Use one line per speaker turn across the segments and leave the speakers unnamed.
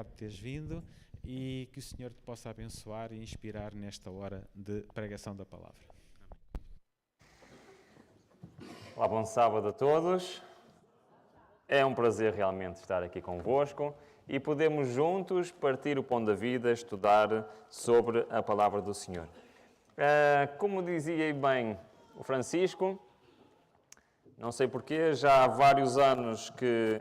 Obrigado por teres vindo e que o Senhor te possa abençoar e inspirar nesta hora de pregação da palavra.
Olá, bom sábado a todos. É um prazer realmente estar aqui convosco e podemos juntos partir o pão da vida, estudar sobre a palavra do Senhor. Como dizia bem o Francisco, não sei porquê, já há vários anos que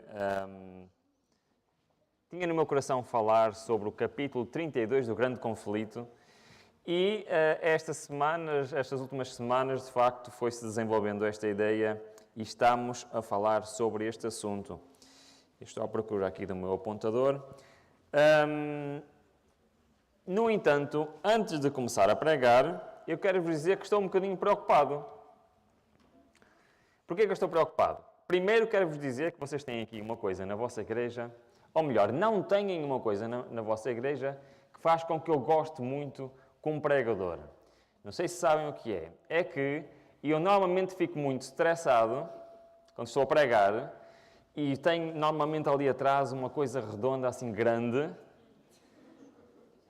tinha no meu coração falar sobre o capítulo 32 do Grande Conflito e estas últimas semanas, de facto, foi-se desenvolvendo esta ideia e estamos a falar sobre este assunto. Estou à procura aqui do meu apontador. No entanto, antes de começar a pregar, eu quero vos dizer que estou um bocadinho preocupado. Porquê que eu estou preocupado? Primeiro, quero vos dizer que vocês têm aqui uma coisa na vossa igreja, ou melhor, não têm uma coisa na vossa igreja que faz com que eu goste muito como pregador. Não sei se sabem o que é. É que eu normalmente fico muito estressado quando estou a pregar e tenho normalmente ali atrás uma coisa redonda assim grande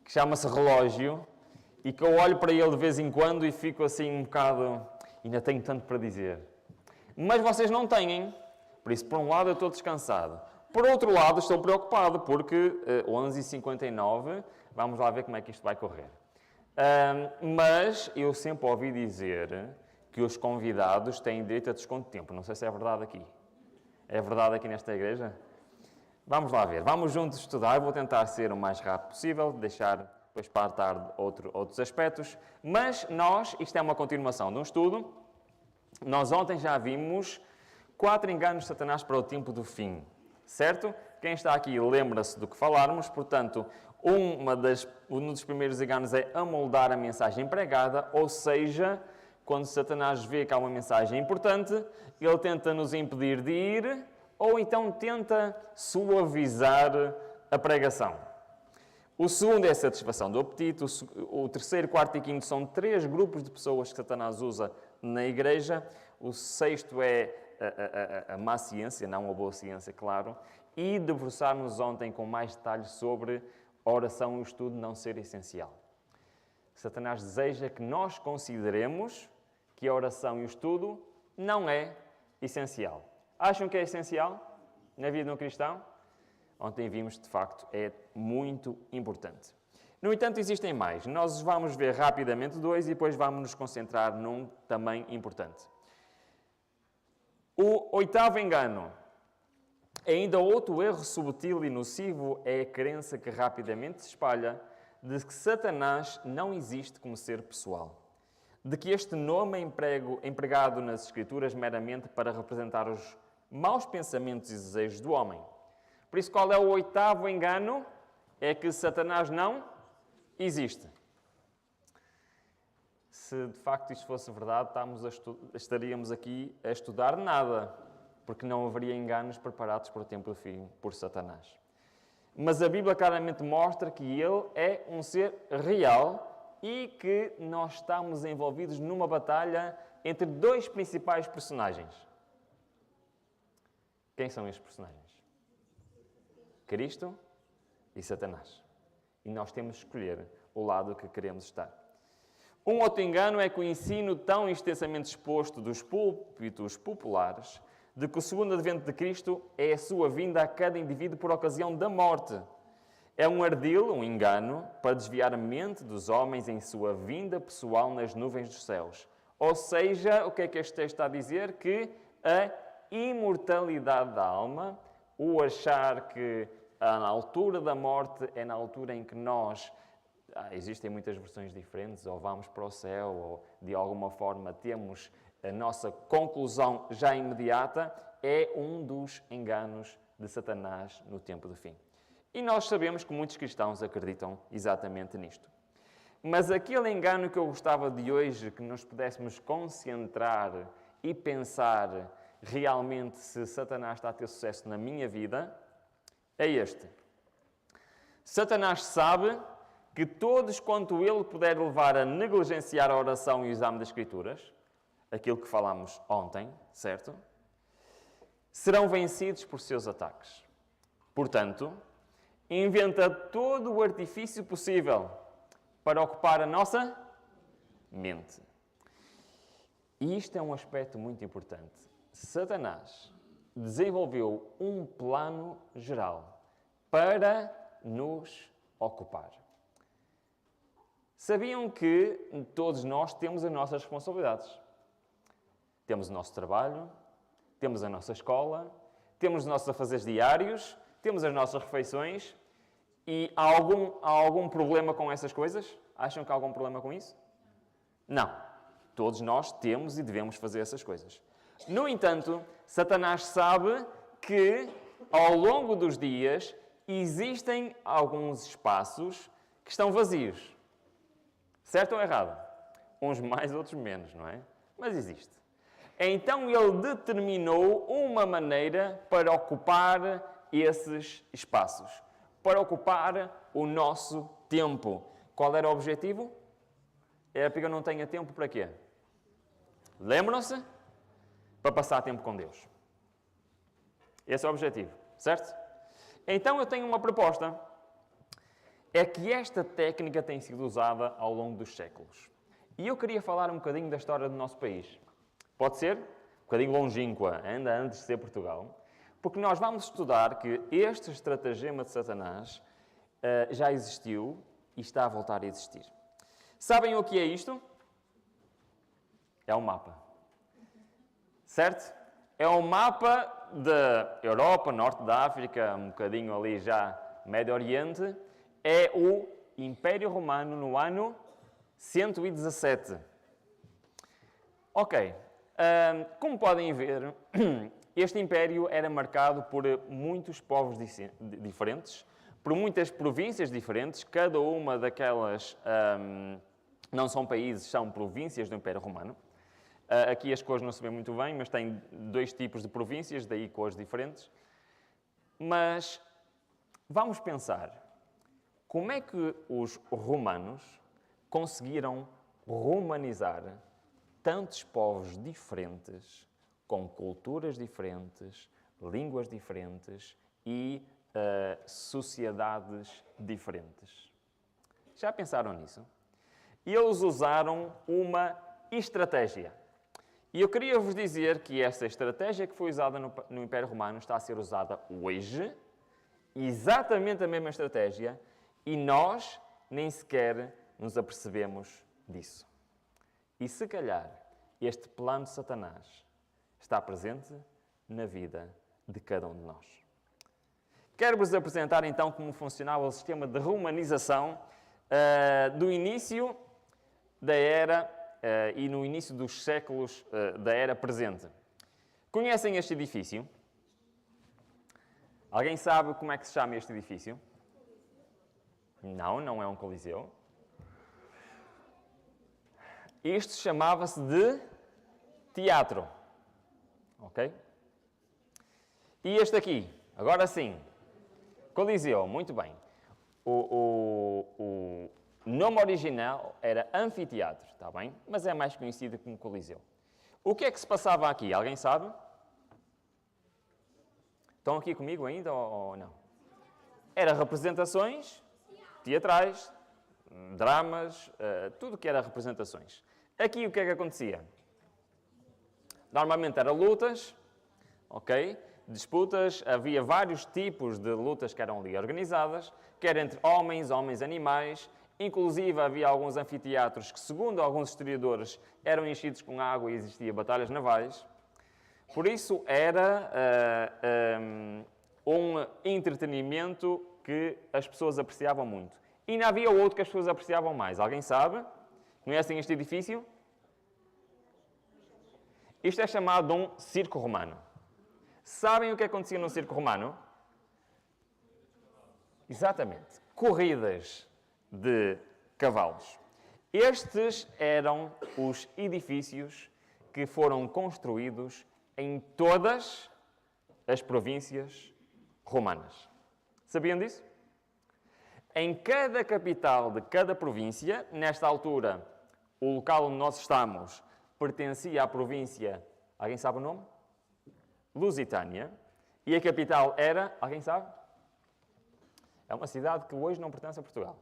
que chama-se relógio e que eu olho para ele de vez em quando e fico assim um bocado... ainda tenho tanto para dizer. Mas vocês não têm. Por isso, por um lado, eu estou descansado. Por outro lado, estou preocupado porque 11h59, vamos lá ver como é que isto vai correr. Mas eu sempre ouvi dizer que os convidados têm direito a desconto de tempo. Não sei se é verdade aqui. É verdade aqui nesta igreja? Vamos lá ver. Vamos juntos estudar. Vou tentar ser o mais rápido possível, deixar depois para a tarde outros aspectos. Mas isto é uma continuação de um estudo. Nós ontem já vimos 4 enganos de Satanás para o tempo do fim. Certo? Quem está aqui lembra-se do que falarmos. Portanto, um dos primeiros enganos é amoldar a mensagem pregada, ou seja, quando Satanás vê que há uma mensagem importante, ele tenta nos impedir de ir, ou então tenta suavizar a pregação. O segundo é a satisfação do apetite. O terceiro, quarto e quinto são 3 grupos de pessoas que Satanás usa na igreja. O sexto é a má ciência, não a boa ciência, claro. E debruçar-nos ontem com mais detalhes sobre a oração e o estudo não ser essencial. Satanás deseja que nós consideremos que a oração e o estudo não é essencial. Acham que é essencial na vida de um cristão? Ontem vimos, de facto, é muito importante. No entanto, existem mais. Nós vamos ver rapidamente 2 e depois vamos nos concentrar num também importante. O 8º engano. Ainda outro erro subtil e nocivo é a crença que rapidamente se espalha de que Satanás não existe como ser pessoal. De que este nome é empregado nas Escrituras meramente para representar os maus pensamentos e desejos do homem. Por isso, qual é o 8º engano? É que Satanás não existe. Se de facto isto fosse verdade, estaríamos aqui a estudar nada, porque não haveria enganos preparados para o tempo do fim por Satanás. Mas a Bíblia claramente mostra que ele é um ser real e que nós estamos envolvidos numa batalha entre 2 principais personagens. Quem são estes personagens? Cristo e Satanás. E nós temos de escolher o lado que queremos estar. Um outro engano é que o ensino tão extensamente exposto dos púlpitos populares de que o segundo advento de Cristo é a sua vinda a cada indivíduo por ocasião da morte. É um ardil, um engano, para desviar a mente dos homens em sua vinda pessoal nas nuvens dos céus. Ou seja, o que é que este texto está a dizer? Que a imortalidade da alma, o achar que na altura da morte é na altura em que nós... existem muitas versões diferentes, ou vamos para o céu, ou de alguma forma temos a nossa conclusão já imediata, é um dos enganos de Satanás no tempo do fim. E nós sabemos que muitos cristãos acreditam exatamente nisto. Mas aquele engano que eu gostava de hoje, que nos pudéssemos concentrar e pensar realmente se Satanás está a ter sucesso na minha vida, é este. Satanás sabe que todos quanto ele puder levar a negligenciar a oração e o exame das Escrituras, aquilo que falámos ontem, certo? Serão vencidos por seus ataques. Portanto, inventa todo o artifício possível para ocupar a nossa mente. E isto é um aspecto muito importante. Satanás desenvolveu um plano geral para nos ocupar. Sabiam que todos nós temos as nossas responsabilidades. Temos o nosso trabalho, temos a nossa escola, temos os nossos afazeres diários, temos as nossas refeições. E há algum problema com essas coisas? Acham que há algum problema com isso? Não. Todos nós temos e devemos fazer essas coisas. No entanto, Satanás sabe que, ao longo dos dias, existem alguns espaços que estão vazios. Certo ou errado? Uns mais, outros menos, não é? Mas existe. Então ele determinou uma maneira para ocupar esses espaços. Para ocupar o nosso tempo. Qual era o objetivo? Era para que eu não tenha tempo para quê? Lembram-se? Para passar tempo com Deus. Esse é o objetivo, certo? Então eu tenho uma proposta. É que esta técnica tem sido usada ao longo dos séculos. E eu queria falar um bocadinho da história do nosso país. Pode ser? Um bocadinho longínqua, ainda antes de ser Portugal. Porque nós vamos estudar que este estratagema de Satanás já existiu e está a voltar a existir. Sabem o que é isto? É um mapa. Certo? É um mapa da Europa, Norte da África, um bocadinho ali já Médio Oriente. É o Império Romano no ano 117. Ok. Como podem ver, este império era marcado por muitos povos diferentes, por muitas províncias diferentes. Cada uma daquelas não são países, são províncias do Império Romano. Aqui as cores não se vê muito bem, mas tem dois tipos de províncias, daí cores diferentes. Mas vamos pensar, como é que os romanos conseguiram romanizar tantos povos diferentes, com culturas diferentes, línguas diferentes e sociedades diferentes? Já pensaram nisso? Eles usaram uma estratégia. E eu queria vos dizer que essa estratégia que foi usada no Império Romano está a ser usada hoje, exatamente a mesma estratégia, e nós nem sequer nos apercebemos disso. E se calhar este plano de Satanás está presente na vida de cada um de nós. Quero-vos apresentar então como funcionava o sistema de romanização do início da era e no início dos séculos da era presente. Conhecem este edifício? Alguém sabe como é que se chama este edifício? Não, não é um coliseu. Isto chamava-se de teatro. Ok? E este aqui, agora sim, coliseu, muito bem. O nome original era anfiteatro, está bem? Mas é mais conhecido como coliseu. O que é que se passava aqui? Alguém sabe? Estão aqui comigo ainda ou não? Era representações teatrais, dramas, tudo que era representações. Aqui o que é que acontecia? Normalmente eram lutas, ok? Disputas, havia vários tipos de lutas que eram ali organizadas, quer entre homens, animais, inclusive havia alguns anfiteatros que, segundo alguns historiadores, eram enchidos com água e existiam batalhas navais. Por isso era um entretenimento que as pessoas apreciavam muito. E ainda havia outro que as pessoas apreciavam mais. Alguém sabe? Conhecem este edifício? Isto é chamado de um circo romano. Sabem o que acontecia no circo romano? Exatamente. Corridas de cavalos. Estes eram os edifícios que foram construídos em todas as províncias romanas. Sabiam disso? Em cada capital de cada província, nesta altura, o local onde nós estamos pertencia à província, alguém sabe o nome? Lusitânia. E a capital era, alguém sabe? É uma cidade que hoje não pertence a Portugal.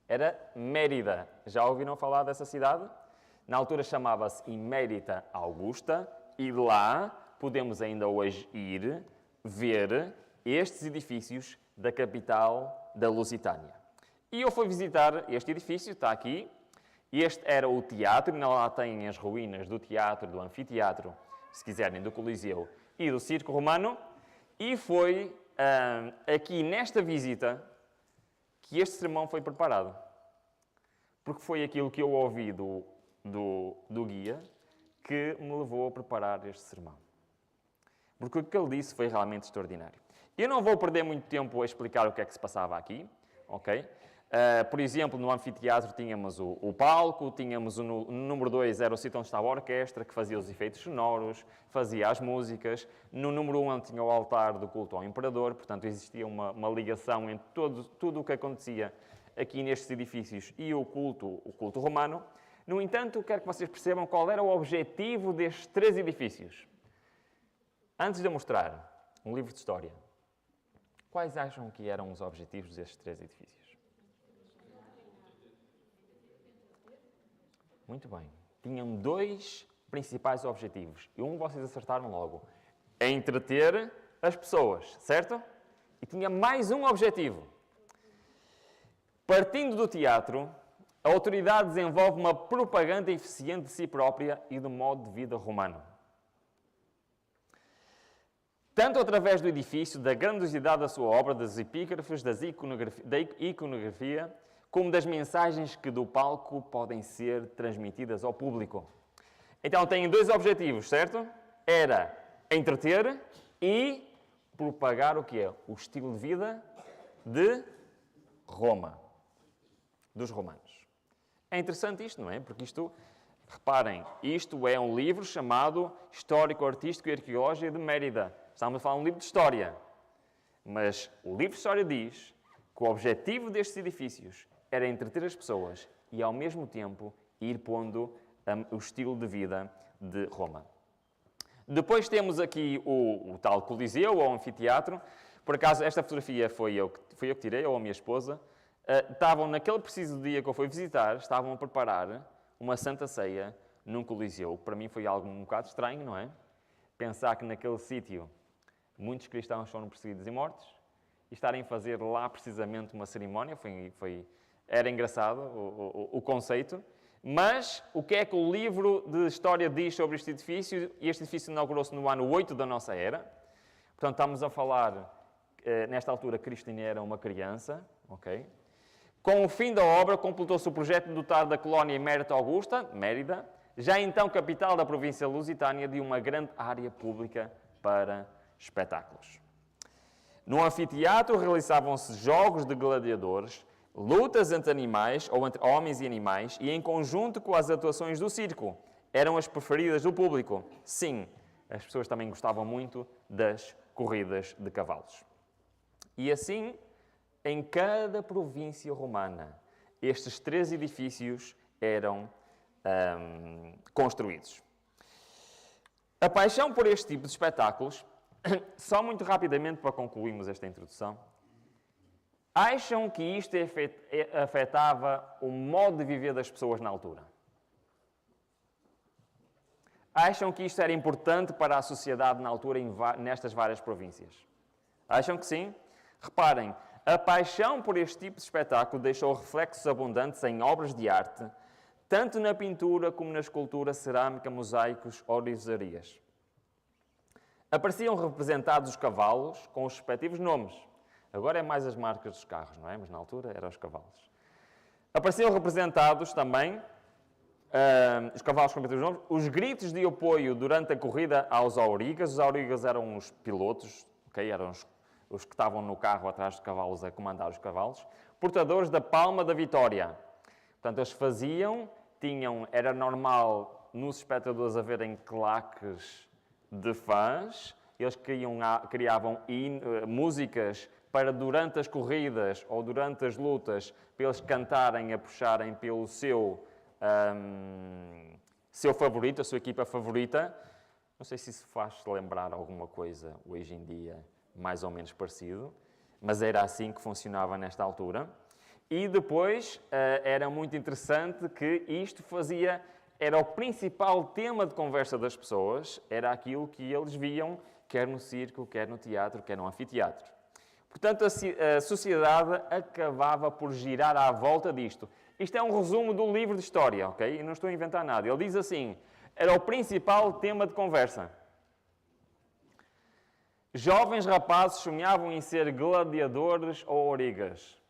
Era Mérida. Já ouviram falar dessa cidade? Na altura chamava-se Imérita Augusta e lá podemos ainda hoje ir ver estes edifícios da capital da Lusitânia. E eu fui visitar este edifício, está aqui. Este era o teatro, e lá tem as ruínas do teatro, do anfiteatro, se quiserem, do Coliseu e do Circo Romano. E foi aqui nesta visita que este sermão foi preparado. Porque foi aquilo que eu ouvi do guia que me levou a preparar este sermão. Porque o que ele disse foi realmente extraordinário. Eu não vou perder muito tempo a explicar o que é que se passava aqui, ok? Por exemplo, no anfiteatro tínhamos o palco, tínhamos no número 2 era o sítio onde estava a orquestra, que fazia os efeitos sonoros, fazia as músicas. No número 1 tinha o altar do culto ao imperador, portanto existia uma ligação entre tudo o que acontecia aqui nestes edifícios e o culto romano. No entanto, quero que vocês percebam qual era o objetivo destes 3 edifícios. Antes de eu mostrar um livro de história, quais acham que eram os objetivos destes 3 edifícios? Muito bem. Tinham 2 principais objetivos. E vocês acertaram logo. Entreter as pessoas, certo? E tinha mais um objetivo. Partindo do teatro, a autoridade desenvolve uma propaganda eficiente de si própria e do modo de vida romano. Tanto através do edifício, da grandiosidade da sua obra, das epígrafes, da iconografia, como das mensagens que do palco podem ser transmitidas ao público. Então, têm 2 objetivos, certo? Era entreter e propagar o que é? O estilo de vida de Roma, dos romanos. É interessante isto, não é? Porque isto, reparem, isto é um livro chamado Histórico, Artístico e Arqueológico de Mérida. Estamos a falar de um livro de história. Mas o livro de história diz que o objetivo destes edifícios era entreter as pessoas e, ao mesmo tempo, ir pondo o estilo de vida de Roma. Depois temos aqui o tal Coliseu, ou anfiteatro. Por acaso, esta fotografia fui eu que tirei, ou a minha esposa. Estavam, naquele preciso dia que eu fui visitar, estavam a preparar uma Santa Ceia num Coliseu. Para mim foi algo um bocado estranho, não é? Pensar que naquele sítio muitos cristãos foram perseguidos e mortos e estarem a fazer lá precisamente uma cerimónia. Era engraçado o conceito, mas o que é que o livro de história diz sobre este edifício? Este edifício inaugurou-se no ano 8 da nossa era. Portanto, estamos a falar, nesta altura, Cristo ainda era uma criança. Okay? Com o fim da obra, completou-se o projeto de dotar da colónia Imérita Augusta, Mérida, já então capital da província lusitânia, de uma grande área pública para espetáculos. No anfiteatro realizavam-se jogos de gladiadores, lutas entre animais, ou entre homens e animais, e em conjunto com as atuações do circo. Eram as preferidas do público. Sim, as pessoas também gostavam muito das corridas de cavalos. E assim, em cada província romana, estes 3 edifícios eram construídos. A paixão por este tipo de espetáculos, só muito rapidamente para concluirmos esta introdução, acham que isto afetava o modo de viver das pessoas na altura? Acham que isto era importante para a sociedade na altura nestas várias províncias? Acham que sim? Reparem, a paixão por este tipo de espetáculo deixou reflexos abundantes em obras de arte, tanto na pintura como na escultura, cerâmica, mosaicos, orizarias. Apareciam representados os cavalos com os respectivos nomes. Agora é mais as marcas dos carros, não é? Mas na altura eram os cavalos. Apareciam representados também os cavalos com respectivos nomes, os gritos de apoio durante a corrida aos aurigas. Os aurigas eram os pilotos, okay? Eram os que estavam no carro atrás dos cavalos a comandar os cavalos, portadores da palma da vitória. Portanto, eles faziam, era normal nos espectadores haverem claques de fãs, eles criavam músicas para durante as corridas ou durante as lutas, para eles cantarem, a puxarem pelo seu favorito, a sua equipa favorita. Não sei se isso faz lembrar alguma coisa hoje em dia mais ou menos parecido, mas era assim que funcionava nesta altura. E depois era muito interessante que isto era o principal tema de conversa das pessoas, era aquilo que eles viam, quer no circo, quer no teatro, quer no anfiteatro. Portanto, a sociedade acabava por girar à volta disto. Isto é um resumo do livro de história, ok? Eu não estou a inventar nada. Ele diz assim, era o principal tema de conversa. Jovens rapazes sonhavam em ser gladiadores ou origas.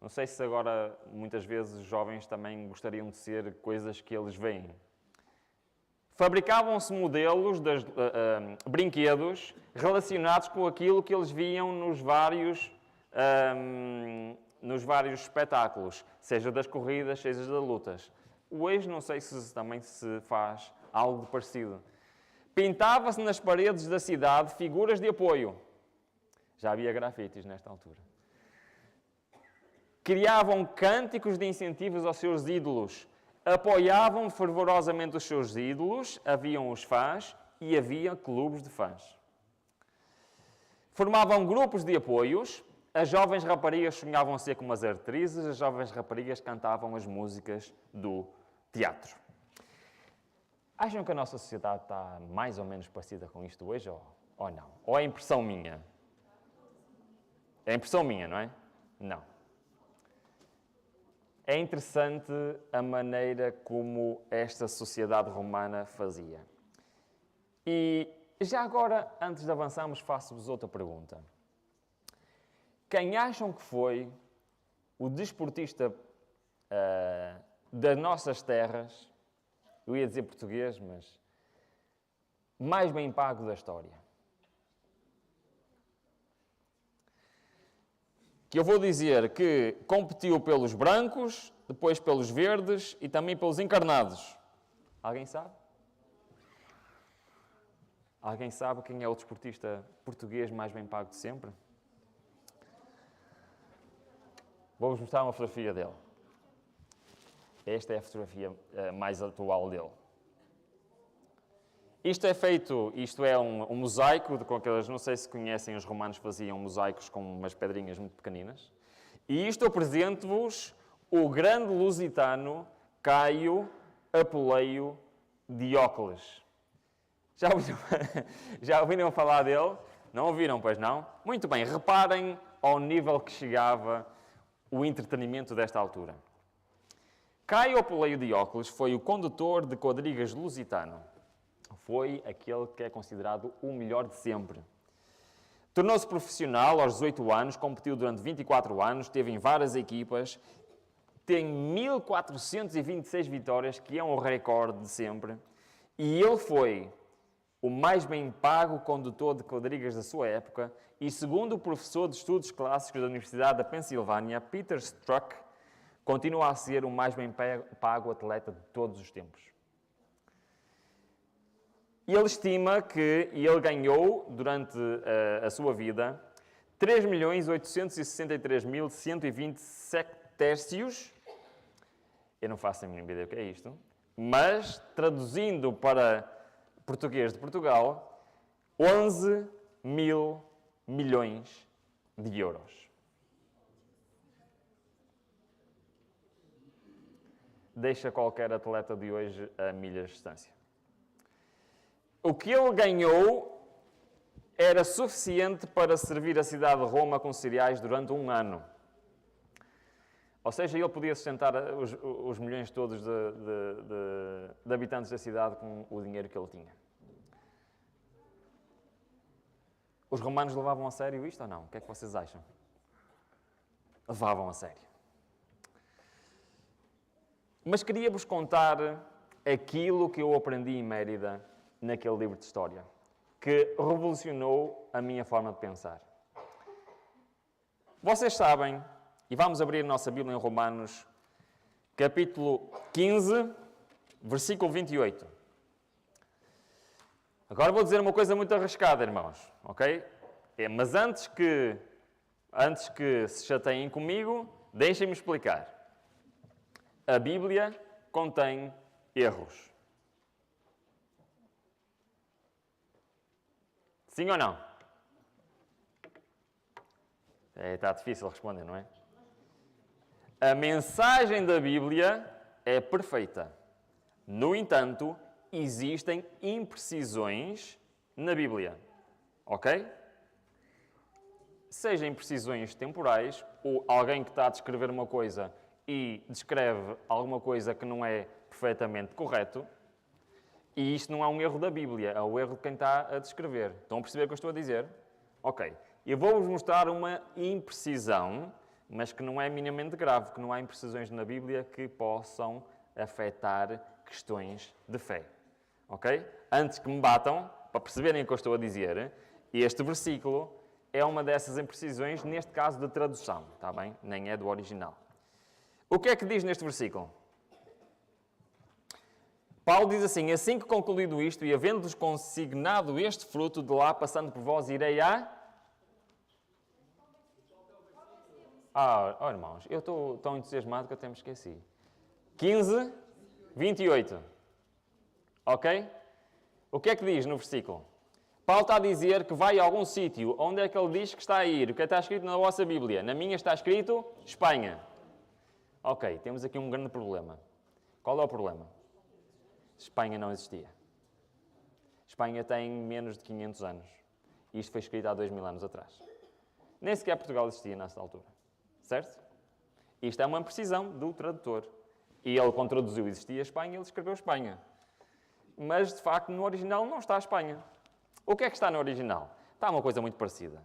Não sei se agora, muitas vezes, os jovens também gostariam de ser coisas que eles veem. Fabricavam-se modelos de brinquedos relacionados com aquilo que eles viam nos vários espetáculos, seja das corridas, seja das lutas. Hoje não sei se também se faz algo parecido. Pintava-se nas paredes da cidade figuras de apoio. Já havia grafites nesta altura. Criavam cânticos de incentivos aos seus ídolos. Apoiavam fervorosamente os seus ídolos, haviam os fãs e havia clubes de fãs. Formavam grupos de apoios. As jovens raparigas sonhavam ser como as atrizes, as jovens raparigas cantavam as músicas do teatro. Acham que a nossa sociedade está mais ou menos parecida com isto hoje ou não? Ou é impressão minha? É impressão minha, não é? Não. É interessante a maneira como esta sociedade romana fazia. E já agora, antes de avançarmos, faço-vos outra pergunta. Quem acham que foi o desportista das nossas terras, eu ia dizer português, mas mais bem pago da história? Que eu vou dizer que competiu pelos brancos, depois pelos verdes e também pelos encarnados. Alguém sabe? Alguém sabe quem é o desportista português mais bem pago de sempre? Vou-vos mostrar uma fotografia dele. Esta é a fotografia mais atual dele. Isto é um mosaico, com aquelas, não sei se conhecem, os romanos faziam mosaicos com umas pedrinhas muito pequeninas. E isto apresento-vos o grande lusitano Caio Apuleio Diócles. Já ouviram falar dele? Não ouviram, pois não? Muito bem, reparem ao nível que chegava o entretenimento desta altura. Caio Apuleio Diócles foi o condutor de quadrigas lusitano. Foi aquele que é considerado o melhor de sempre. Tornou-se profissional aos 18 anos, competiu durante 24 anos, esteve em várias equipas, tem 1426 vitórias, que é um recorde de sempre, e ele foi o mais bem pago condutor de quadrigas da sua época, e segundo o professor de estudos clássicos da Universidade da Pensilvânia, Peter Strzok, continua a ser o mais bem pago atleta de todos os tempos. Ele estima que ele ganhou, durante a sua vida, 3.863.120 sectércios. Eu não faço a mínima ideia o que é isto. Mas, traduzindo para português de Portugal, 11 mil milhões de euros. Deixa qualquer atleta de hoje a milhas de distância. O que ele ganhou era suficiente para servir a cidade de Roma com cereais durante um ano. Ou seja, ele podia sustentar os milhões todos de habitantes da cidade com o dinheiro que ele tinha. Os romanos levavam a sério isto ou não? O que é que vocês acham? Levavam a sério. Mas queria-vos contar aquilo que eu aprendi em Mérida naquele livro de história, que revolucionou a minha forma de pensar. Vocês sabem, e vamos abrir a nossa Bíblia em Romanos, capítulo 15, versículo 28. Agora vou dizer uma coisa muito arriscada, irmãos, ok? Mas antes que se chateiem comigo, deixem-me explicar. A Bíblia contém erros. Sim ou não? Está difícil responder, não é? A mensagem da Bíblia é perfeita. No entanto, existem imprecisões na Bíblia. Ok? Seja imprecisões temporais, ou alguém que está a descrever uma coisa e descreve alguma coisa que não é perfeitamente correto, e isto não é um erro da Bíblia, é o erro de quem está a descrever. Estão a perceber o que eu estou a dizer? Ok. Eu vou-vos mostrar uma imprecisão, mas que não é minimamente grave, que não há imprecisões na Bíblia que possam afetar questões de fé. Ok? Antes que me batam, para perceberem o que eu estou a dizer, este versículo é uma dessas imprecisões, neste caso de tradução, está bem? Nem é do original. O que é que diz neste versículo? Paulo diz assim que concluído isto e havendo-vos consignado este fruto, de lá passando por vós irei a... irmãos, eu estou tão entusiasmado que eu até me esqueci. 15, 28. Ok? O que é que diz no versículo? Paulo está a dizer que vai a algum sítio. Onde é que ele diz que está a ir? O que está escrito na vossa Bíblia? Na minha está escrito Espanha. Ok, temos aqui um grande problema. Qual é o problema? Espanha não existia. Espanha tem menos de 500 anos. Isto foi escrito há 2000 anos atrás. Nem sequer Portugal existia nessa altura. Certo? Isto é uma imprecisão do tradutor. E ele, quando traduziu existia Espanha, ele escreveu Espanha. Mas, de facto, no original não está a Espanha. O que é que está no original? Está uma coisa muito parecida.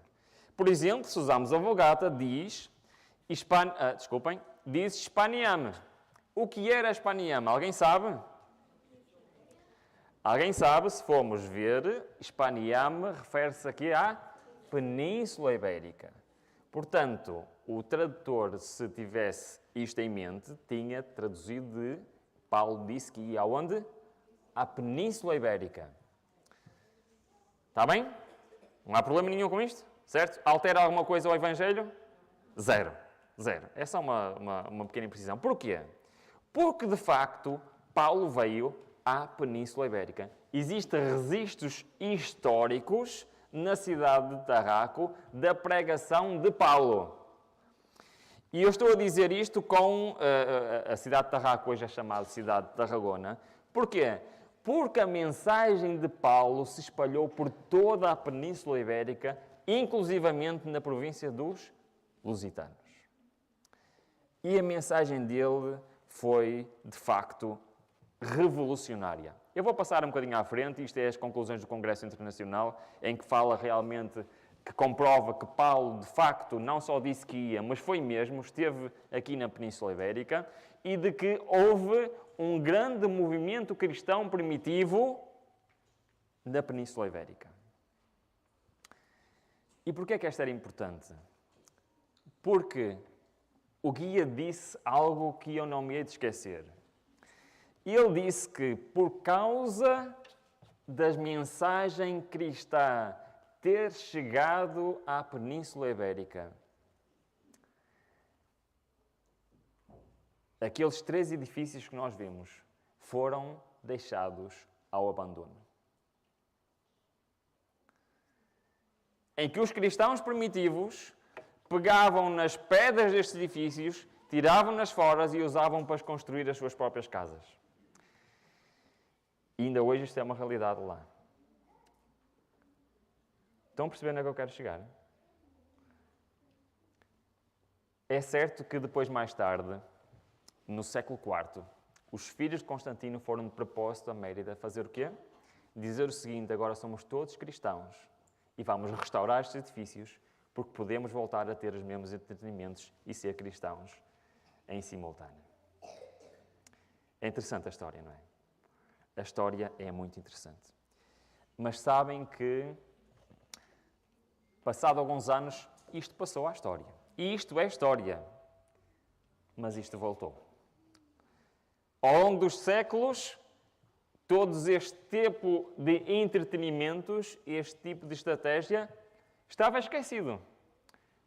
Por exemplo, se usarmos a Vulgata, diz diz Spaniam. O que era Spaniam? Alguém sabe? Alguém sabe, se formos ver, Spaniam refere-se aqui à Península Ibérica. Portanto, o tradutor, se tivesse isto em mente, tinha traduzido de... Paulo disse que ia aonde? À Península Ibérica. Está bem? Não há problema nenhum com isto? Certo? Altera alguma coisa ao Evangelho? Zero. Zero. É só uma pequena imprecisão. Porquê? Porque, de facto, Paulo veio à Península Ibérica. Existem registros históricos na cidade de Tarraco da pregação de Paulo. E eu estou a dizer isto com a cidade de Tarraco, hoje é chamada cidade de Tarragona. Porquê? Porque a mensagem de Paulo se espalhou por toda a Península Ibérica, inclusivamente na província dos Lusitanos. E a mensagem dele foi, de facto, revolucionária. Eu vou passar um bocadinho à frente, isto é as conclusões do Congresso Internacional, em que fala realmente, que comprova que Paulo, de facto, não só disse que ia, mas foi mesmo, esteve aqui na Península Ibérica, e de que houve um grande movimento cristão primitivo na Península Ibérica. E porquê é que esta era importante? Porque o guia disse algo que eu não me hei de esquecer. Ele disse que, por causa da mensagem cristã ter chegado à Península Ibérica, aqueles 3 edifícios que nós vimos foram deixados ao abandono. Em que os cristãos primitivos pegavam nas pedras destes edifícios, tiravam-nas fora e usavam para construir as suas próprias casas. E ainda hoje isto é uma realidade lá. Estão a perceber onde é que eu quero chegar? É certo que depois, mais tarde, no século IV, os filhos de Constantino foram de propósito a Mérida fazer o quê? Dizer o seguinte: agora somos todos cristãos e vamos restaurar estes edifícios porque podemos voltar a ter os mesmos entretenimentos e ser cristãos em simultâneo. É interessante a história, não é? A história é muito interessante. Mas sabem que, passado alguns anos, isto passou à história. E isto é história. Mas isto voltou. Ao longo dos séculos, todo este tipo de entretenimentos, este tipo de estratégia, estava esquecido.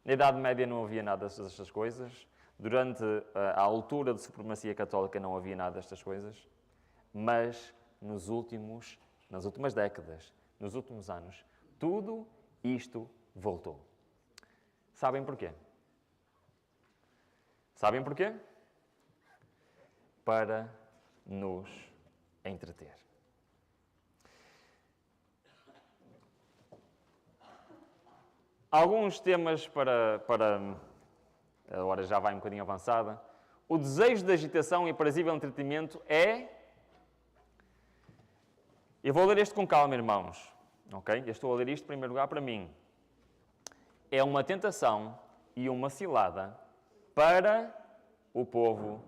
Na Idade Média não havia nada destas coisas. Durante a altura de supremacia católica não havia nada destas coisas. Mas nas últimas décadas, nos últimos anos, tudo isto voltou. Sabem porquê? Sabem porquê? Para nos entreter. Alguns temas para a hora já vai um bocadinho avançada. O desejo de agitação e aprazível entretenimento é... Eu vou ler este com calma, irmãos. Ok? Eu estou a ler isto em primeiro lugar para mim. É uma tentação e uma cilada para o povo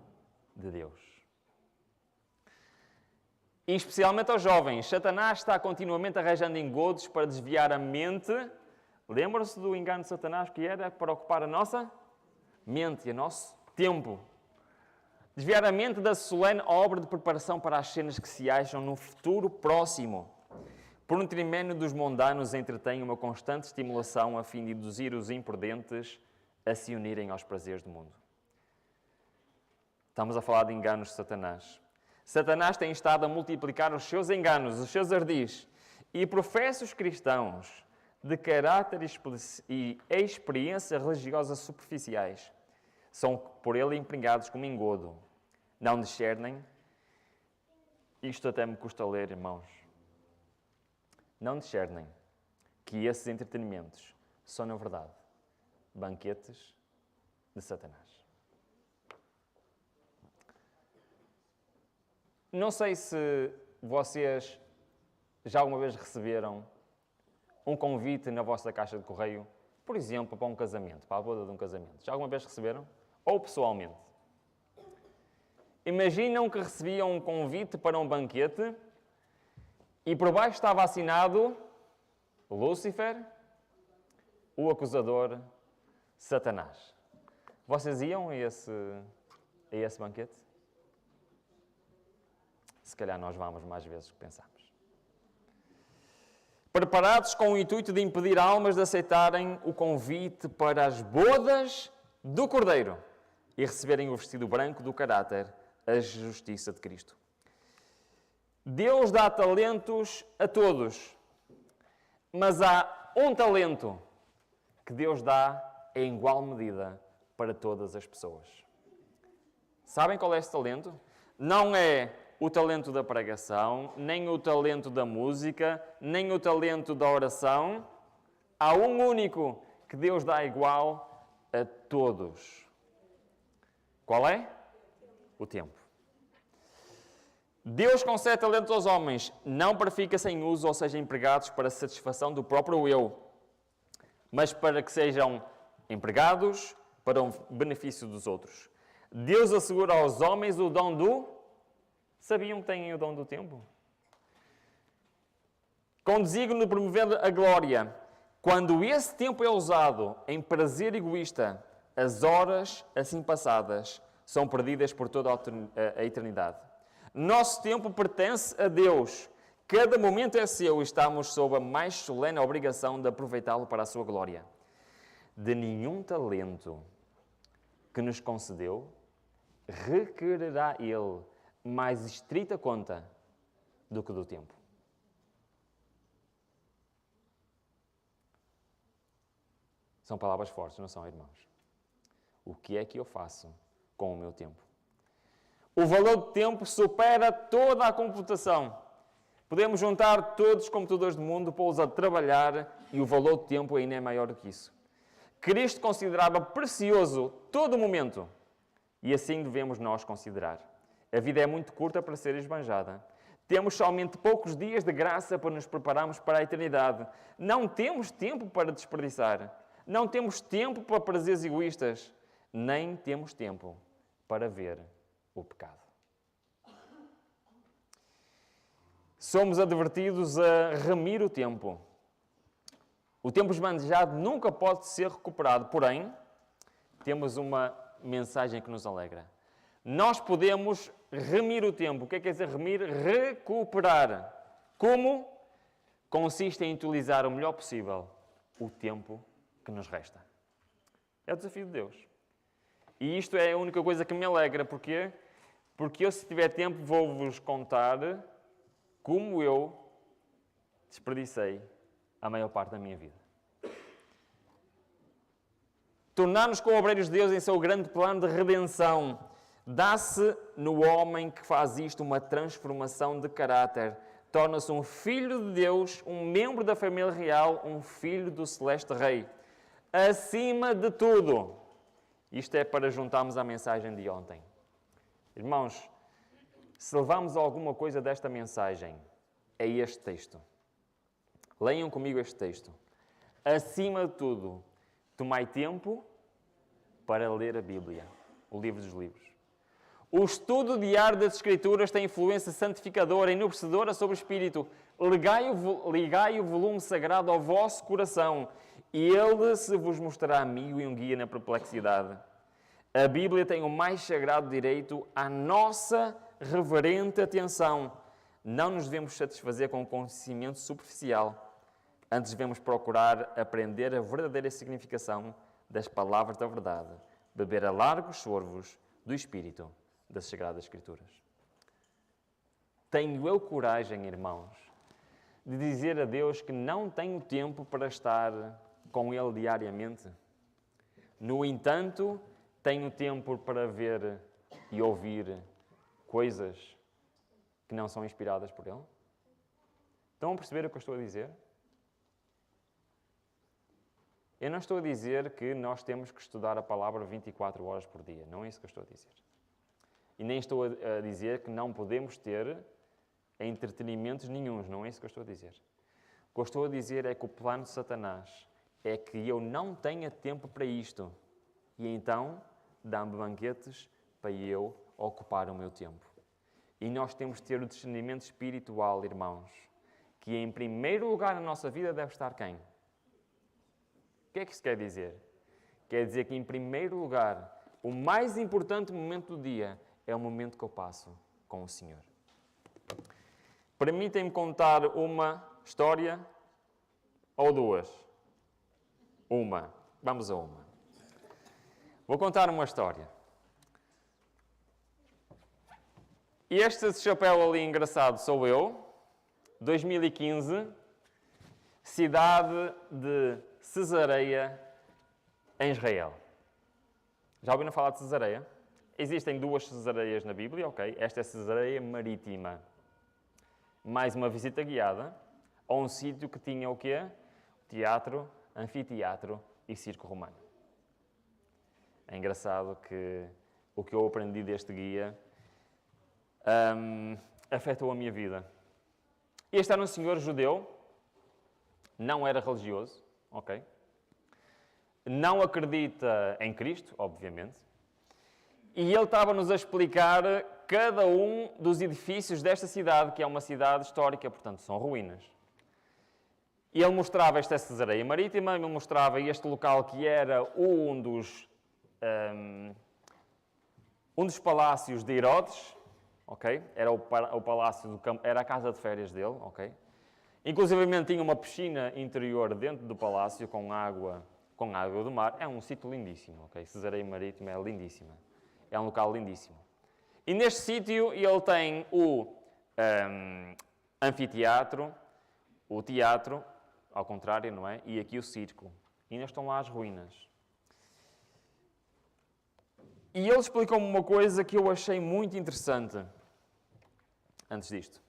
de Deus. E especialmente aos jovens. Satanás está continuamente arranjando engodos para desviar a mente. Lembram-se do engano de Satanás que era para ocupar a nossa mente e o nosso tempo. Desviar a mente da solene obra de preparação para as cenas que se acham no futuro próximo. Por um trimênio dos mundanos entretém uma constante estimulação a fim de induzir os imprudentes a se unirem aos prazeres do mundo. Estamos a falar de enganos de Satanás. Satanás tem estado a multiplicar os seus enganos, os seus ardis, e professos cristãos de caráter e experiência religiosa superficiais são por ele empregados como engodo. Não discernem. Isto até me custa ler, irmãos. Não discernem que esses entretenimentos são, na verdade, banquetes de Satanás. Não sei se vocês já alguma vez receberam um convite na vossa caixa de correio, por exemplo, para um casamento, para a boda de um casamento. Já alguma vez receberam? Ou pessoalmente? Imaginam que recebiam um convite para um banquete e por baixo estava assinado Lúcifer, o acusador, Satanás. Vocês iam a esse banquete? Se calhar nós vamos mais vezes do que pensamos. Preparados com o intuito de impedir almas de aceitarem o convite para as bodas do Cordeiro e receberem o vestido branco do caráter, a justiça de Cristo. Deus dá talentos a todos, mas há um talento que Deus dá em igual medida para todas as pessoas. Sabem qual é esse talento? Não é o talento da pregação, nem o talento da música, nem o talento da oração. Há um único que Deus dá igual a todos. Qual é? O tempo. Deus concede talentos aos homens, não para que fiquem sem uso ou sejam empregados para a satisfação do próprio eu, mas para que sejam empregados para o benefício dos outros. Deus assegura aos homens o dom do... Sabiam que têm o dom do tempo? Com desígnio de promover a glória. Quando esse tempo é usado em prazer egoísta, as horas assim passadas são perdidas por toda a eternidade. Nosso tempo pertence a Deus. Cada momento é seu e estamos sob a mais solene obrigação de aproveitá-lo para a sua glória. De nenhum talento que nos concedeu, requererá Ele mais estrita conta do que do tempo. São palavras fortes, não são, irmãos? O que é que eu faço com o meu tempo? O valor do tempo supera toda a computação. Podemos juntar todos os computadores do mundo, pô-los a trabalhar e o valor do tempo ainda é maior do que isso. Cristo considerava precioso todo o momento e assim devemos nós considerar. A vida é muito curta para ser esbanjada. Temos somente poucos dias de graça para nos prepararmos para a eternidade. Não temos tempo para desperdiçar. Não temos tempo para prazeres egoístas. Nem temos tempo para ver o pecado. Somos advertidos a remir o tempo. O tempo esbanjado nunca pode ser recuperado. Porém, temos uma mensagem que nos alegra. Nós podemos remir o tempo. O que é que quer dizer remir? Recuperar. Como? Consiste em utilizar o melhor possível o tempo que nos resta. É o desafio de Deus. E isto é a única coisa que me alegra. Porquê? Porque eu, se tiver tempo, vou-vos contar como eu desperdicei a maior parte da minha vida. tornar-nos co-obreiros de Deus em seu grande plano de redenção. Dá-se no homem que faz isto uma transformação de caráter. Torna-se um filho de Deus, um membro da família real, um filho do celeste rei. Acima de tudo, isto é para juntarmos à mensagem de ontem. Irmãos, se levamos alguma coisa desta mensagem, é este texto. Leiam comigo este texto. Acima de tudo, tomai tempo para ler a Bíblia, o livro dos livros. O estudo diário das Escrituras tem influência santificadora e enobrecedora sobre o Espírito. Ligai o volume sagrado ao vosso coração e ele se vos mostrará amigo e um guia na perplexidade. A Bíblia tem o mais sagrado direito à nossa reverente atenção. Não nos devemos satisfazer com o conhecimento superficial. Antes devemos procurar aprender a verdadeira significação das palavras da verdade. Beber a largos sorvos do Espírito das Sagradas Escrituras. Tenho eu coragem, irmãos, de dizer a Deus que não tenho tempo para estar com Ele diariamente? No entanto, tenho tempo para ver e ouvir coisas que não são inspiradas por Ele? Estão a perceber o que eu estou a dizer? Eu não estou a dizer que nós temos que estudar a palavra 24 horas por dia. Não é isso que eu estou a dizer. E nem estou a dizer que não podemos ter entretenimentos nenhuns. Não é isso que eu estou a dizer. O que eu estou a dizer é que o plano de Satanás é que eu não tenha tempo para isto. E então dá-me banquetes para eu ocupar o meu tempo. E nós temos de ter o discernimento espiritual, irmãos, que em primeiro lugar na nossa vida deve estar quem? O que é que isso quer dizer? Quer dizer que, em primeiro lugar, o mais importante momento do dia é o momento que eu passo com o Senhor. Permitem-me contar uma história ou duas? Uma. Vamos a uma. Vou contar uma história. Este chapéu ali engraçado sou eu. 2015, cidade de Cesareia, em Israel. Já ouviram falar de Cesareia? Existem duas Cesareias na Bíblia, ok? Esta é Cesareia Marítima. Mais uma visita guiada a um sítio que tinha o quê? Teatro, anfiteatro e circo romano. É engraçado que o que eu aprendi deste guia afetou a minha vida. Este era um senhor judeu, não era religioso, ok? Não acredita em Cristo, obviamente. E ele estava-nos a explicar cada um dos edifícios desta cidade, que é uma cidade histórica, portanto, são ruínas. E ele mostrava esta Cesareia Marítima, ele mostrava este local que era um dos palácios de Herodes, ok? Era o palácio do campo, era a casa de férias dele, ok? Inclusivamente tinha uma piscina interior dentro do palácio com água do mar. É um sítio lindíssimo, ok? Cesareia Marítima é lindíssima. É um local lindíssimo. E neste sítio ele tem o anfiteatro, o teatro, ao contrário, não é? E aqui o circo. E ainda estão lá as ruínas. E ele explicou-me uma coisa que eu achei muito interessante antes disto.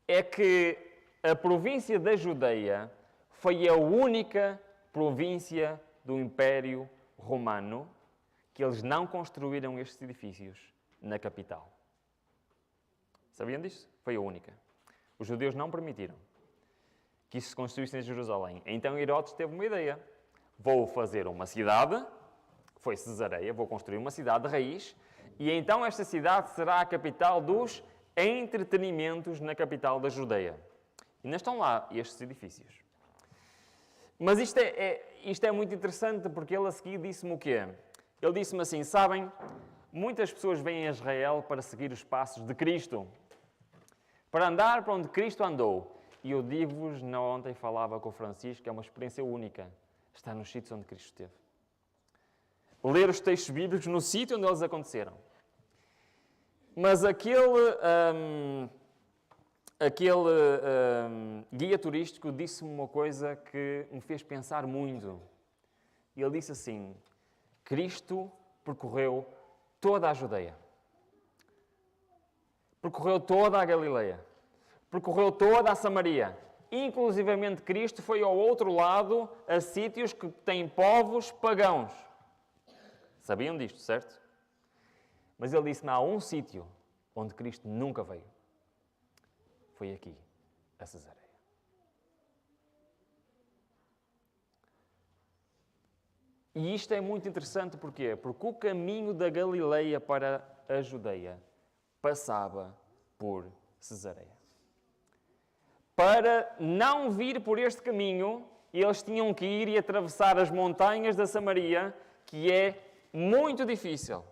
É que a província da Judeia foi a única província do Império Romano que eles não construíram estes edifícios na capital. Sabiam disso? Foi a única. Os judeus não permitiram que isso se construísse em Jerusalém. Então Herodes teve uma ideia. Vou fazer uma cidade, foi Cesareia, vou construir uma cidade de raiz, e então esta cidade será a capital dos entretenimentos na capital da Judeia. E ainda estão lá estes edifícios. Mas isto é muito interessante porque ele a seguir disse-me o quê? Ele disse-me assim, sabem, muitas pessoas vêm a Israel para seguir os passos de Cristo, para andar para onde Cristo andou. E eu digo-vos, ontem falava com o Francisco, é uma experiência única, estar nos sítios onde Cristo esteve. Ler os textos bíblicos no sítio onde eles aconteceram. Mas aquele guia turístico disse-me uma coisa que me fez pensar muito. E ele disse assim: Cristo percorreu toda a Judeia, percorreu toda a Galileia, percorreu toda a Samaria. Inclusivamente Cristo foi ao outro lado, a sítios que têm povos pagãos. Sabiam disto, certo? Mas ele disse: não há um sítio onde Cristo nunca veio. Foi aqui, a Cesareia. E isto é muito interessante, porquê? Porque o caminho da Galileia para a Judeia passava por Cesareia. Para não vir por este caminho, eles tinham que ir e atravessar as montanhas da Samaria, que é muito difícil.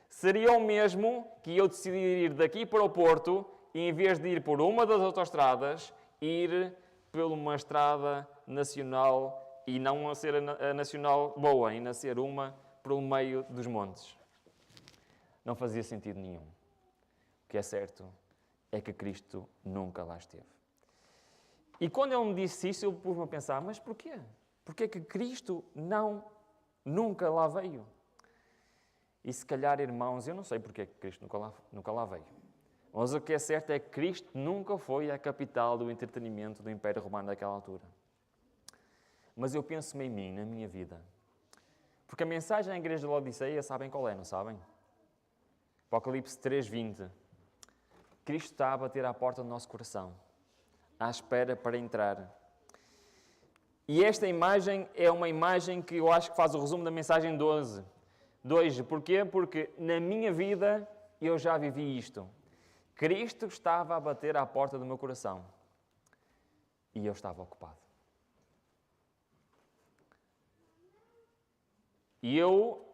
Seria o mesmo que eu decidir ir daqui para o Porto e, em vez de ir por uma das autoestradas, ir por uma estrada nacional e não a ser a nacional boa, ainda ser uma pelo meio dos montes. Não fazia sentido nenhum. O que é certo é que Cristo nunca lá esteve. E quando ele me disse isso, eu pus-me a pensar: mas porquê? Porquê que Cristo nunca lá veio? E se calhar, irmãos, eu não sei porque que Cristo nunca lá veio. Mas o que é certo é que Cristo nunca foi a capital do entretenimento do Império Romano daquela altura. Mas eu penso em mim, na minha vida. Porque a mensagem à igreja de Laodiceia, sabem qual é, não sabem? Apocalipse 3:20. Cristo está a bater à porta do nosso coração, à espera para entrar. E esta imagem é uma imagem que eu acho que faz o resumo da mensagem 12. Porquê? Porque na minha vida eu já vivi isto. Cristo estava a bater à porta do meu coração e eu estava ocupado. E eu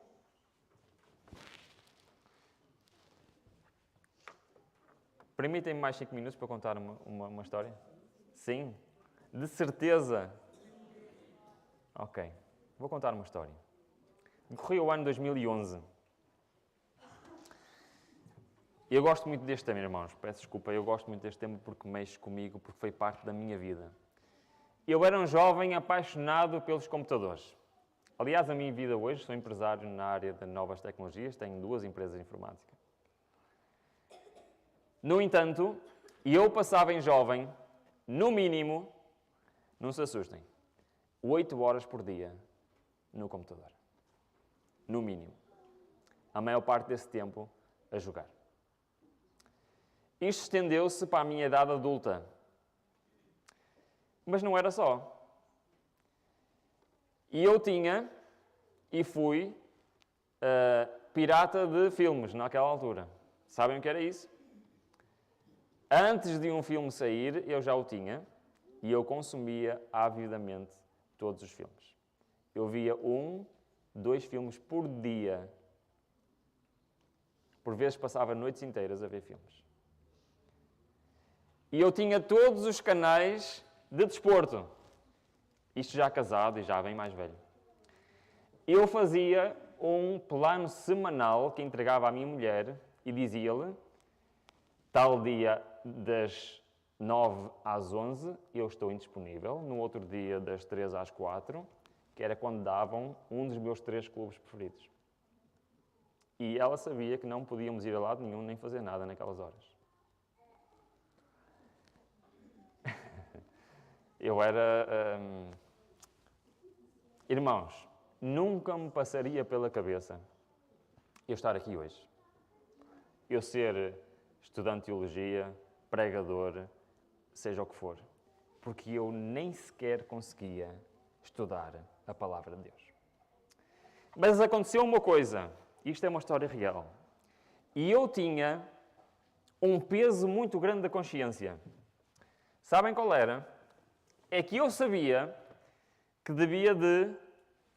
permitem-me mais 5 minutos para contar uma história? Sim? De certeza? Ok. Vou contar uma história. Decorreu o ano 2011. Eu gosto muito deste tema, irmãos. Peço desculpa, eu gosto muito deste tema porque mexe comigo, porque foi parte da minha vida. Eu era um jovem apaixonado pelos computadores. Aliás, a minha vida hoje, sou empresário na área de novas tecnologias, tenho 2 empresas de informática. No entanto, eu passava em jovem, no mínimo, não se assustem, 8 horas por dia no computador. No mínimo. A maior parte desse tempo a jogar. Isto estendeu-se para a minha idade adulta. Mas não era só. E eu tinha, e fui, pirata de filmes naquela altura. Sabem o que era isso? Antes de um filme sair, eu já o tinha, e eu consumia avidamente todos os filmes. Eu via 1, 2 filmes por dia. Por vezes passava noites inteiras a ver filmes. E eu tinha todos os canais de desporto. Isto já casado e já bem mais velho. Eu fazia um plano semanal que entregava à minha mulher e dizia-lhe: tal dia das 9 às 11 eu estou indisponível, no outro dia das 3 às 4, que era quando davam um dos meus 3 clubes preferidos. E ela sabia que não podíamos ir a lado nenhum nem fazer nada naquelas horas. Eu era... Irmãos, nunca me passaria pela cabeça eu estar aqui hoje. Eu ser estudante de teologia, pregador, seja o que for. Porque eu nem sequer conseguia estudar a palavra de Deus. Mas aconteceu uma coisa. Isto é uma história real. E eu tinha um peso muito grande da consciência. Sabem qual era? É que eu sabia que devia de,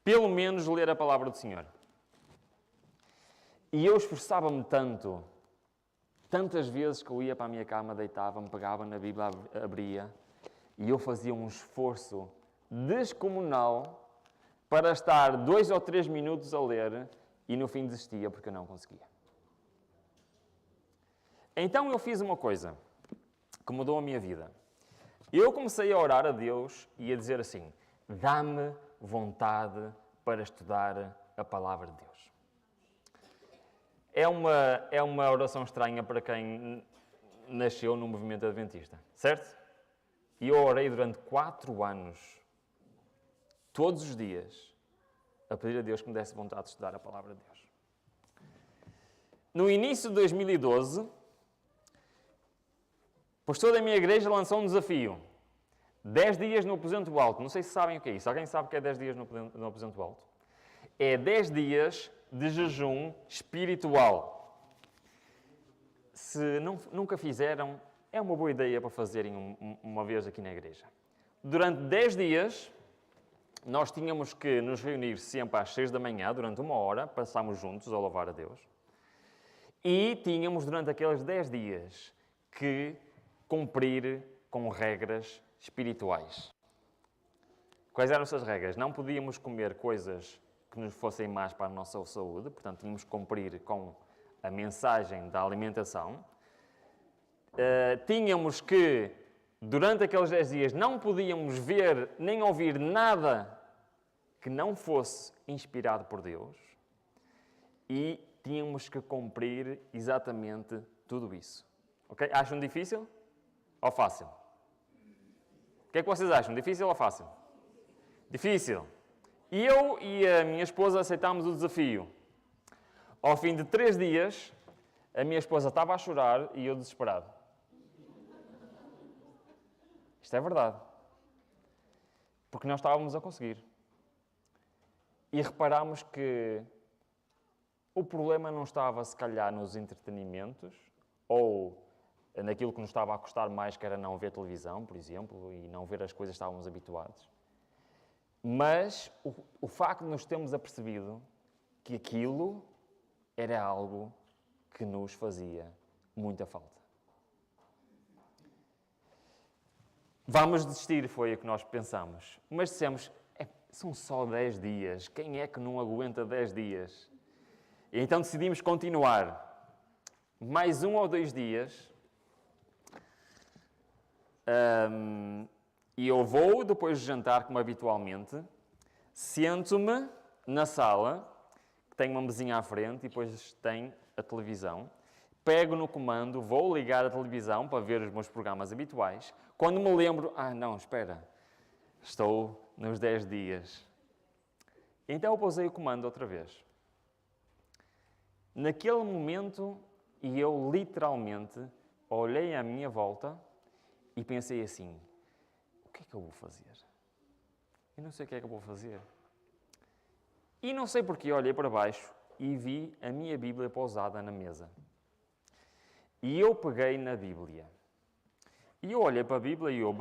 pelo menos, ler a palavra do Senhor. E eu esforçava-me tanto, tantas vezes que eu ia para a minha cama, deitava-me, pegava na Bíblia, abria, e eu fazia um esforço descomunal para estar 2 ou 3 minutos a ler e no fim desistia porque eu não conseguia. Então eu fiz uma coisa que mudou a minha vida. Eu comecei a orar a Deus e a dizer assim: dá-me vontade para estudar a palavra de Deus. É uma oração estranha para quem nasceu no movimento adventista, certo? E eu orei durante 4 anos, todos os dias, a pedir a Deus que me desse vontade de estudar a palavra de Deus. No início de 2012, o pastor da minha igreja lançou um desafio. 10 dias no aposento alto. Não sei se sabem o que é isso. Alguém sabe o que é 10 dias no aposento alto? É 10 dias de jejum espiritual. Se nunca fizeram, é uma boa ideia para fazerem uma vez aqui na igreja. Durante 10 dias, nós tínhamos que nos reunir sempre às 6 da manhã, durante 1 hora, passámos juntos a louvar a Deus. E tínhamos, durante aqueles 10 dias, que cumprir com regras espirituais. Quais eram essas regras? Não podíamos comer coisas que nos fossem más para a nossa saúde, portanto, tínhamos que cumprir com a mensagem da alimentação. Tínhamos que, durante aqueles 10 dias, não podíamos ver nem ouvir nada que não fosse inspirado por Deus. E tínhamos que cumprir exatamente tudo isso. Ok? Acham difícil ou fácil? O que é que vocês acham? Difícil ou fácil? Difícil. E eu e a minha esposa aceitámos o desafio. Ao fim de 3 dias, a minha esposa estava a chorar e eu desesperado. Isto é verdade. Porque nós estávamos a conseguir. E reparámos que o problema não estava, se calhar, nos entretenimentos ou naquilo que nos estava a custar mais, que era não ver televisão, por exemplo, e não ver as coisas que estávamos habituados. Mas o facto de nos termos apercebido que aquilo era algo que nos fazia muita falta. Vamos desistir, foi o que nós pensamos. Mas dissemos, são só 10 dias. Quem é que não aguenta 10 dias? E então decidimos continuar. Mais 1 ou 2 dias. E eu vou, depois de jantar, como habitualmente, sento-me na sala, que tem uma mesinha à frente, e depois tem a televisão. Pego no comando, vou ligar a televisão para ver os meus programas habituais. Quando me lembro, não, espera, estou nos 10 dias. Então eu pousei o comando outra vez. Naquele momento, e eu literalmente olhei à minha volta e pensei assim, o que é que eu vou fazer? Eu não sei o que é que eu vou fazer. E não sei porque olhei para baixo e vi a minha Bíblia pousada na mesa. E eu peguei na Bíblia. E eu olhei para a Bíblia e eu,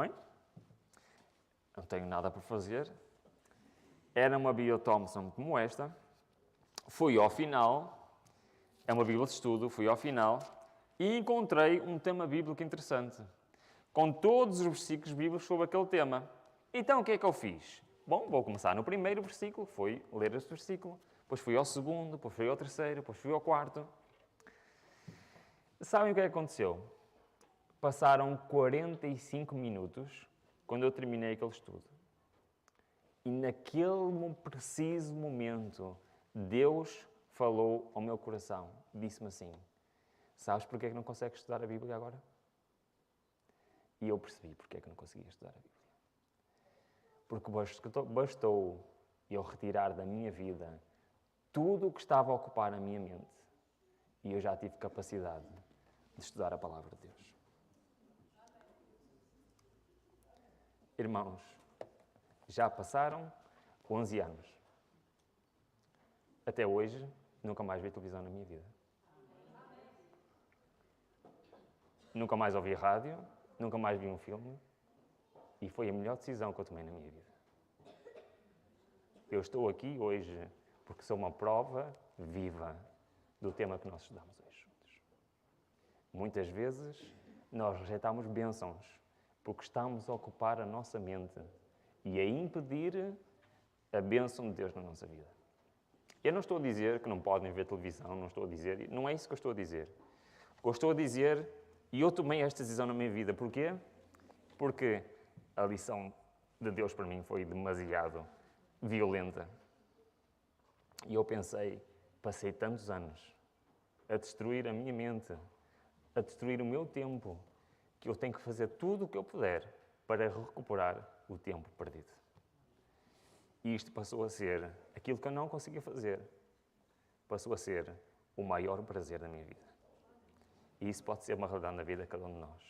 não tenho nada para fazer. Era uma Bíblia Thompson como esta. Fui ao final, é uma Bíblia de estudo, fui ao final e encontrei um tema bíblico interessante, com todos os versículos bíblicos sobre aquele tema. Então, o que é que eu fiz? Bom, vou começar no primeiro versículo, foi ler este versículo, depois fui ao segundo, depois fui ao terceiro, depois fui ao quarto. Sabem o que é que aconteceu? Passaram 45 minutos quando eu terminei aquele estudo. E naquele preciso momento, Deus falou ao meu coração, disse-me assim, sabes porque é que não consegues estudar a Bíblia agora? E eu percebi porque é que não conseguia estudar a Bíblia. Porque bastou eu retirar da minha vida tudo o que estava a ocupar a minha mente e eu já tive capacidade de estudar a Palavra de Deus. Irmãos, já passaram 11 anos. Até hoje, nunca mais vi televisão na minha vida. Nunca mais ouvi rádio, nunca mais vi um filme. E foi a melhor decisão que eu tomei na minha vida. Eu estou aqui hoje porque sou uma prova viva do tema que nós estudamos hoje juntos. Muitas vezes nós rejeitamos bênçãos porque estamos a ocupar a nossa mente e a impedir a bênção de Deus na nossa vida. Eu não estou a dizer que não podem ver televisão, não é isso que eu estou a dizer. O que eu estou a dizer, e eu tomei esta decisão na minha vida, porquê? Porque a lição de Deus para mim foi demasiado violenta. E eu pensei, passei tantos anos a destruir a minha mente, a destruir o meu tempo, que eu tenho que fazer tudo o que eu puder para recuperar o tempo perdido. E isto passou a ser aquilo que eu não conseguia fazer. Passou a ser o maior prazer da minha vida. E isso pode ser uma realidade na vida de cada um de nós.